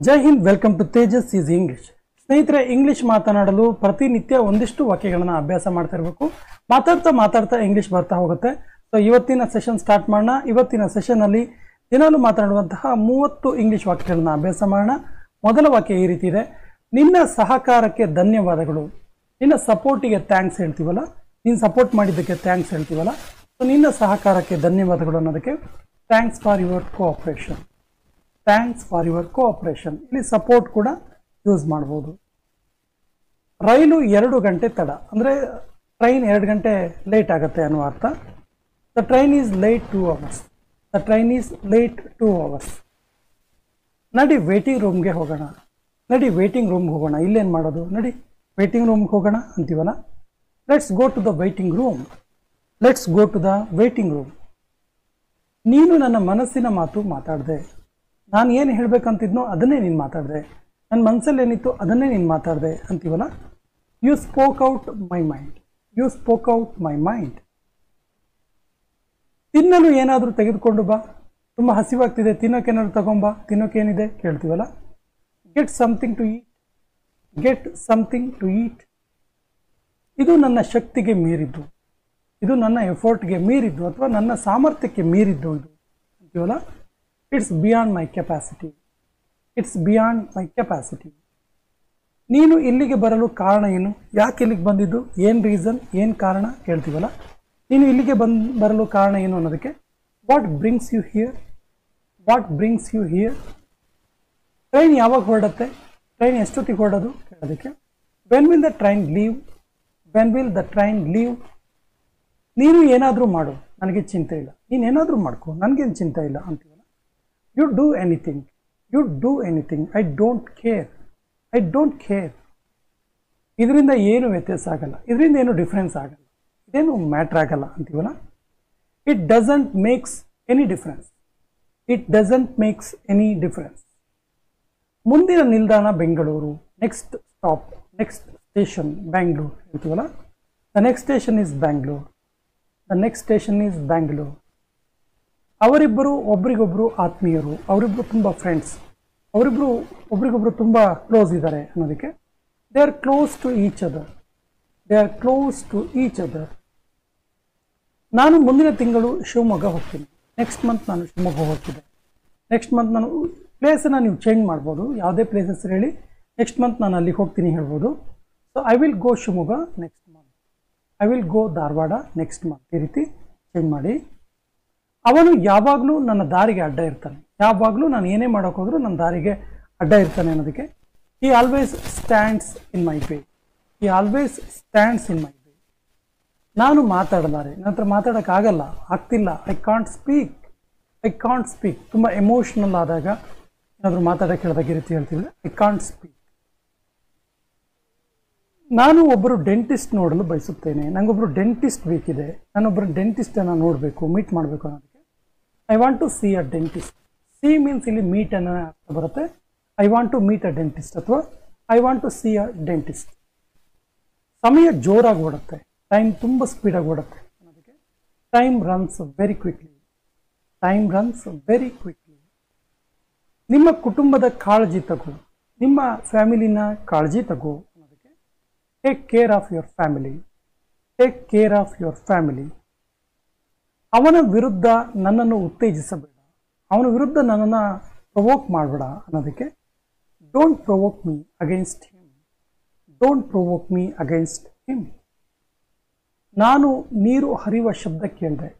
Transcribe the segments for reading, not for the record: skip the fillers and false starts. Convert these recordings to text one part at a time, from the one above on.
ಜೈ ಹಿಂದ್, welcome to Tejas is English. ಸ್ನೇಹಿತರೆ, English ಮಾತನಾಡಲು ಪ್ರತಿನಿತ್ಯ ಒಂದಿಷ್ಟು ವಾಕ್ಯಗಳನ್ನ ಅಭ್ಯಾಸ ಮಾಡ್ತಾ ಇರಬೇಕು. ಮಾತಾಡ್ತಾ ಇಂಗ್ಲಿಷ್ ಬರ್ತಾ ಹೋಗುತ್ತೆ. ಸೊ ಇವತ್ತಿನ ಸೆಷನ್ ಸ್ಟಾರ್ಟ್ ಮಾಡೋಣ. ಇವತ್ತಿನ ಸೆಷನ್ ಅಲ್ಲಿ ದಿನಾಲು ಮಾತನಾಡುವಂತಹ 30 ಇಂಗ್ಲಿಷ್ ವಾಕ್ಯಗಳನ್ನ ಅಭ್ಯಾಸ ಮಾಡೋಣ. ಮೊದಲ ವಾಕ್ಯ ಈ ರೀತಿ ಇದೆ: ನಿನ್ನ ಸಹಕಾರಕ್ಕೆ ಧನ್ಯವಾದಗಳು. ನಿನ್ನ ಸಪೋರ್ಟಿಗೆ ಥ್ಯಾಂಕ್ಸ್ ಹೇಳ್ತೀವಲ್ಲ, ನೀನು ಸಪೋರ್ಟ್ ಮಾಡಿದ್ದಕ್ಕೆ ಥ್ಯಾಂಕ್ಸ್ ಹೇಳ್ತೀವಲ್ಲ, ಸೊ ನಿನ್ನ ಸಹಕಾರಕ್ಕೆ ಧನ್ಯವಾದಗಳು ಅನ್ನೋದಕ್ಕೆ thanks for your cooperation. Thanks for your cooperation. ಇಲ್ಲಿ ಸಪೋರ್ಟ್ ಕೂಡ ಯೂಸ್ ಮಾಡ್ಬೋದು. ರೈಲು 2 ಗಂಟೆ ತಡ ಅಂದರೆ ಟ್ರೈನ್ 2 ಗಂಟೆ ಲೇಟ್ ಆಗುತ್ತೆ ಅನ್ನೋ ಅರ್ಥ. The train is late 2 hours. The train is late 2 hours. ನಡಿ ವೇಟಿಂಗ್ ರೂಮ್ಗೆ ಹೋಗೋಣ. ನಡಿ ವೇಟಿಂಗ್ ರೂಮ್ಗೆ ಹೋಗೋಣ. ಇಲ್ಲೇನು ಮಾಡೋದು? ನಡಿ ವೇಟಿಂಗ್ ರೂಮ್ಗೆ ಹೋಗೋಣ ಅಂತೀವಲ್ಲ. Let's go to the waiting room. Let's go to the waiting room. ನೀನು ನನ್ನ ಮನಸ್ಸಿನ ಮಾತು ಮಾತಾಡಿದೆ. ನಾನು ಏನು ಹೇಳಬೇಕಂತಿದ್ನೋ ಅದನ್ನೇ ನೀನು ಮಾತಾಡಿದೆ. ನನ್ನ ಮನಸ್ಸಲ್ಲಿ ಏನಿತ್ತು ಅದನ್ನೇ ನೀನು ಮಾತಾಡಿದೆ ಅಂತೀವಲ್ಲ. You spoke out my mind. You spoke out my mind. ತಿನ್ನಲು ಏನಾದರೂ ತೆಗೆದುಕೊಂಡು ಬಾ. ತುಂಬ ಹಸಿವಾಗ್ತಿದೆ, ತಿನ್ನೋಕ್ಕೇನಾದ್ರು ತಗೊಂಬಾ. ತಿನ್ನೋಕ್ಕೇನಿದೆ ಕೇಳ್ತೀವಲ್ಲ. Get something to eat. Get something to eat. ಇದು ನನ್ನ ಶಕ್ತಿಗೆ ಮೀರಿದ್ದು. ಇದು ನನ್ನ ಎಫರ್ಟ್ಗೆ ಮೀರಿದ್ದು ಅಥವಾ ನನ್ನ ಸಾಮರ್ಥ್ಯಕ್ಕೆ ಮೀರಿದ್ದು ಇದು ಅಂತೀವಲ್ಲ. It's beyond my capacity. It's beyond my capacity. ನೀನು ಇಲ್ಲಿಗೆ ಬರಲು ಕಾರಣ ಏನು? ಯಾಕೆ ಇಲ್ಲಿಗೆ ಬಂದಿದ್ದು? ಏನು ರೀಸನ್, ಏನು ಕಾರಣ ಕೇಳ್ತೀವಲ್ಲ. ನೀನು ಇಲ್ಲಿಗೆ ಬರಲು ಕಾರಣ ಏನು ಅನ್ನೋದಕ್ಕೆ what brings you here. What brings you here. Train ಯಾವಾಗ ಹೊರಡುತ್ತೆ? ಟ್ರೈನ್ ಎಷ್ಟೊತ್ತಿಗೆ ಹೊರಡೋದು ಕೇಳೋದಕ್ಕೆ when will the train leave. When will the train leave. ನೀನು ಏನಾದರೂ ಮಾಡು, ನನಗೆ ಚಿಂತೆ ಇಲ್ಲ. ನೀನು ಏನಾದರೂ ಮಾಡ್ಕೊ, ನನಗೇನು ಚಿಂತೆ ಇಲ್ಲ ಅಂತೀವಲ್ಲ. You do anything. You do anything. I don't care. I don't care. ಇದರಿಂದ ಏನು ವ್ಯತ್ಯಾಸ ಆಗಲ್ಲ, ಇದರಿಂದ ಏನು ಡಿಫ್ರೆನ್ಸ್ ಆಗಲ್ಲ, ಇದೇನು ಮ್ಯಾಟ್ರ್ ಆಗಲ್ಲ ಅಂತೀವಲ್ಲ. It doesn't makes any difference. It doesn't makes any difference. ಮುಂದಿನ ನಿಲ್ದಾಣ Bengaluru. Next stop, next station Bangalore ಹೇಳ್ತೀವಲ್ಲ. The next station is Bangalore. The next station is Bangalore. ಅವರಿಬ್ಬರು ಒಬ್ರಿಗೊಬ್ರು ಆತ್ಮೀಯರು. ಅವರಿಬ್ಬರು ತುಂಬ ಫ್ರೆಂಡ್ಸ್. ಅವರಿಬ್ಬರು ಒಬ್ರಿಗೊಬ್ರು ತುಂಬ ಕ್ಲೋಸ್ ಇದ್ದಾರೆ ಅನ್ನೋದಕ್ಕೆ they are close to each other. They are close to each other. ನಾನು ಮುಂದಿನ ತಿಂಗಳು ಶಿವಮೊಗ್ಗ ಹೋಗ್ತೀನಿ. ನೆಕ್ಸ್ಟ್ ಮಂತ್ ನಾನು ಶಿವಮೊಗ್ಗ ಹೋಗ್ತಿದ್ದೆ. ನೆಕ್ಸ್ಟ್ ಮಂತ್ ನಾನು ಪ್ಲೇಸನ್ನು ನೀವು ಚೇಂಜ್ ಮಾಡ್ಬೋದು. ಯಾವುದೇ ಪ್ಲೇಸ್ ಹೆಸರು ಹೇಳಿ ನೆಕ್ಸ್ಟ್ ಮಂತ್ ನಾನು ಅಲ್ಲಿಗೆ ಹೋಗ್ತೀನಿ ಹೇಳ್ಬೋದು. So I will go Shivamogga next month. I will go Dharwad next month. ಈ ರೀತಿ ಚೇಂಜ್ ಮಾಡಿ. ಅವನು ಯಾವಾಗಲೂ ನನ್ನ ದಾರಿಗೆ ಅಡ್ಡ ಇರ್ತಾನೆ. ಯಾವಾಗಲೂ ನಾನು ಏನೇ ಮಾಡೋಕೆ ಹೋದರೂ ನನ್ನ ದಾರಿಗೆ ಅಡ್ಡ ಇರ್ತಾನೆ ಅನ್ನೋದಕ್ಕೆ he always stands in my way. He always stands in my way. ನಾನು ಮಾತಾಡಲಾರೆ, ನನ್ನ ಹತ್ರ ಮಾತಾಡೋಕ್ಕಾಗಲ್ಲ, ಆಗ್ತಿಲ್ಲ. I can't speak. I can't speak. ತುಂಬ ಎಮೋಷ್ನಲ್ ಆದಾಗ ಏನಾದರೂ ಮಾತಾಡೋಕ್ಕೆ ಹೇಳಿದಾಗ ಈ ರೀತಿ ಹೇಳ್ತೀವಿ, ಐ ಕಾಂಟ್ ಸ್ಪೀಕ್. ನಾನು ಒಬ್ಬರು ಡೆಂಟಿಸ್ಟ್ ನೋಡಲು ಬಯಸುತ್ತೇನೆ. ನನಗೊಬ್ಬರು ಡೆಂಟಿಸ್ಟ್ ಬೇಕಿದೆ. ನಾನೊಬ್ಬರು ಡೆಂಟಿಸ್ಟನ್ನು ನೋಡಬೇಕು, ಮೀಟ್ ಮಾಡಬೇಕು ಅನ್ನೋದಕ್ಕೆ I want to see a dentist. See means ಇಲ್ಲಿ ಮೀಟ್ ಅನ್ನೋ ಅರ್ಥ ಬರುತ್ತೆ. I want to meet a dentist ಅಥವಾ I want to see a dentist. ಸಮಯ ಜೋರಾಗಿ ಓಡುತ್ತೆ. ಟೈಮ್ ತುಂಬ ಸ್ಪೀಡಾಗಿ ಓಡುತ್ತೆ ಅನ್ನೋದಕ್ಕೆ time runs very quickly. Time runs very quickly. ನಿಮ್ಮ ಕುಟುಂಬದ ಕಾಳಜಿ ತಗೋ. ನಿಮ್ಮ ಫ್ಯಾಮಿಲಿನ ಕಾಳಜಿ ತಗೋ ಅನ್ನೋದಕ್ಕೆ take care of your family. Take care of your family. ಅವನ ವಿರುದ್ಧ ನನ್ನನ್ನು ಉತ್ತೇಜಿಸಬೇಡ. ಅವನ ವಿರುದ್ಧ ನನ್ನನ್ನು ಪ್ರೊವೋಕ್ ಮಾಡಬೇಡ ಅನ್ನೋದಕ್ಕೆ don't provoke me against him. Don't provoke me against him. ನಾನು ನೀರು ಹರಿಯುವ ಶಬ್ದ ಕೇಳಿದೆ.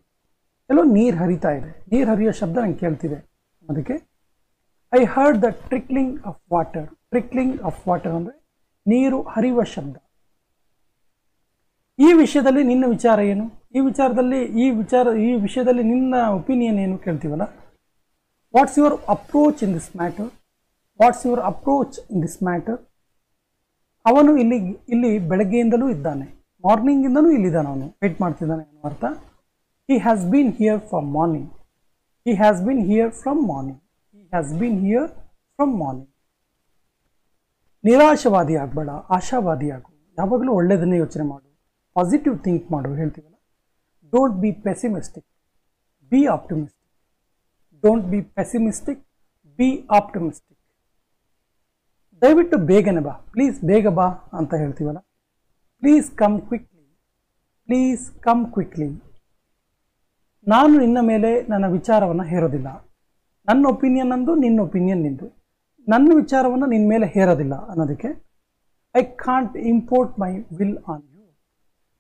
ಎಲ್ಲೋ ನೀರು ಹರಿತಾ ಇದೆ, ನೀರು ಹರಿಯೋ ಶಬ್ದ ನಂಗೆ ಕೇಳ್ತಿದೆ ಅನ್ನೋದಕ್ಕೆ I heard the trickling of water. Trickling of water ಅಂದರೆ ನೀರು ಹರಿಯುವ ಶಬ್ದ. ಈ ವಿಷಯದಲ್ಲಿ ನಿನ್ನ ವಿಚಾರ ಏನು? ಈ ವಿಷಯದಲ್ಲಿ ನಿನ್ನ ಒಪಿನಿಯನ್ ಏನು ಕೇಳ್ತೀವಲ್ಲ. What's your approach in this matter. What's your approach in this matter. ಅವನು ಇಲ್ಲಿ ಬೆಳಗ್ಗೆಯಿಂದಲೂ ಇದ್ದಾನೆ. ಮಾರ್ನಿಂಗಿಂದಲೂ ಇಲ್ಲಿದ್ದಾನೆ. ಅವನು ವೇಟ್ ಮಾಡ್ತಿದ್ದಾನೆ ಅನ್ನೋ ಅರ್ಥ. He has been here from morning. He has been here from morning. He has been here from morning. ನಿರಾಶವಾದಿ ಆಗಬೇಡ, ಆಶಾವಾದಿ ಆಗು. ಯಾವಾಗಲೂ ಒಳ್ಳೆಯದನ್ನೇ ಯೋಚನೆ ಮಾಡು, ಪಾಸಿಟಿವ್ ಥಿಂಕ್ ಮಾಡು ಹೇಳ್ತೀವಲ್ಲ. Don't be pessimistic, be optimistic. Don't be pessimistic, be optimistic. ದಯವಿಟ್ಟು ಬೇಗನೆ ಬಾ, ಪ್ಲೀಸ್ ಬೇಗ ಬಾ ಅಂತ ಹೇಳ್ತೀವಲ್ಲ. Please come quickly, please come quickly. ನಾನು ನಿನ್ನ ಮೇಲೆ ನನ್ನ ವಿಚಾರವನ್ನು ಹೇರೋದಿಲ್ಲ. ನನ್ನ ಒಪಿನಿಯನ್ ಅಂದು, ನಿನ್ನ ಒಪಿನಿಯನ್ ನಿಂದು. ನನ್ನ ವಿಚಾರವನ್ನು ನಿನ್ನ ಮೇಲೆ ಹೇರೋದಿಲ್ಲ ಅನ್ನೋದಕ್ಕೆ I can't import my will on you.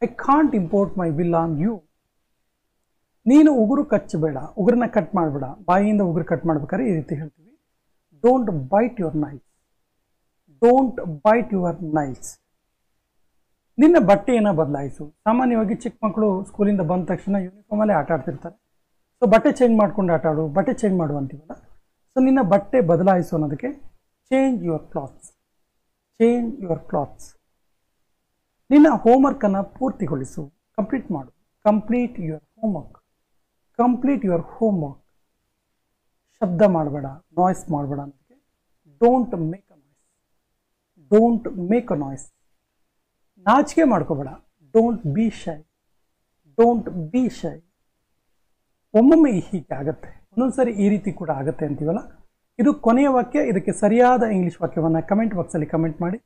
I can't import my will on you. ನೀನು ಉಗುರು ಕಚ್ಚಬೇಡ, ಉಗುರನ್ನ ಕಟ್ ಮಾಡಬೇಡ. ಬಾಯಿಯಿಂದ ಉಗುರು ಕಟ್ ಮಾಡ್ಬೇಕಾದ್ರೆ ಈ ರೀತಿ ಹೇಳ್ತೀವಿ, don't bite your nails, don't bite your nails. ನಿನ್ನ ಬಟ್ಟೆಯನ್ನು ಬದಲಾಯಿಸು. ಸಾಮಾನ್ಯವಾಗಿ ಚಿಕ್ಕ ಮಕ್ಕಳು ಸ್ಕೂಲಿಂದ ಬಂದ ತಕ್ಷಣ ಯೂನಿಫಾರ್ಮಲ್ಲೇ ಆಟ ಆಡ್ತಿರ್ತಾರೆ. ಸೊ ಬಟ್ಟೆ ಚೇಂಜ್ ಮಾಡ್ಕೊಂಡು ಆಟ ಆಡು, ಬಟ್ಟೆ ಚೇಂಜ್ ಮಾಡು ಅಂತೀವಲ್ಲ. ಸೊ ನಿನ್ನ ಬಟ್ಟೆ ಬದಲಾಯಿಸು ಅನ್ನೋದಕ್ಕೆ change your clothes, change your clothes. ನಿನ್ನ ಹೋಮ್ವರ್ಕನ್ನು ಪೂರ್ತಿಗೊಳಿಸು, ಕಂಪ್ಲೀಟ್ ಮಾಡು. Complete your homework, complete your homework. ಶಬ್ದ ಮಾಡಬೇಡ, ನಾಯ್ಸ್ ಮಾಡಬೇಡ ಅನ್ನೋದಕ್ಕೆ don't make a noise, don't make a noise. ನಾಚಿಕೆ ಮಾಡ್ಕೋಬೇಡ, ಡೋಂಟ್ ಬಿ ಶೈ, ಡೋಂಟ್ ಬಿ ಶೈ. ಒಮ್ಮೊಮ್ಮೆ ಹೀಗೆ ಆಗುತ್ತೆ, ಒಂದೊಂದ್ಸರಿ ಈ ರೀತಿ ಕೂಡ ಆಗುತ್ತೆ ಅಂತೀವಲ್ಲ. ಇದು ಕೊನೆಯ ವಾಕ್ಯ. ಇದಕ್ಕೆ ಸರಿಯಾದ ಇಂಗ್ಲೀಷ್ ವಾಕ್ಯವನ್ನು ಕಮೆಂಟ್ ಬಾಕ್ಸಲ್ಲಿ ಕಮೆಂಟ್ ಮಾಡಿ.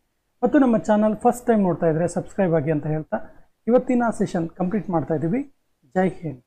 ಮತ್ತು ನಮ್ಮ ಚಾನಲ್ ಫಸ್ಟ್ ಟೈಮ್ ನೋಡ್ತಾ ಇದ್ದರೆ ಸಬ್ಸ್ಕ್ರೈಬ್ ಆಗಿ ಅಂತ ಹೇಳ್ತಾ ಇವತ್ತಿನ ಸೆಷನ್ ಕಂಪ್ಲೀಟ್ ಮಾಡ್ತಾ ಇದ್ದೀವಿ. ಜೈ ಹಿಂದ್.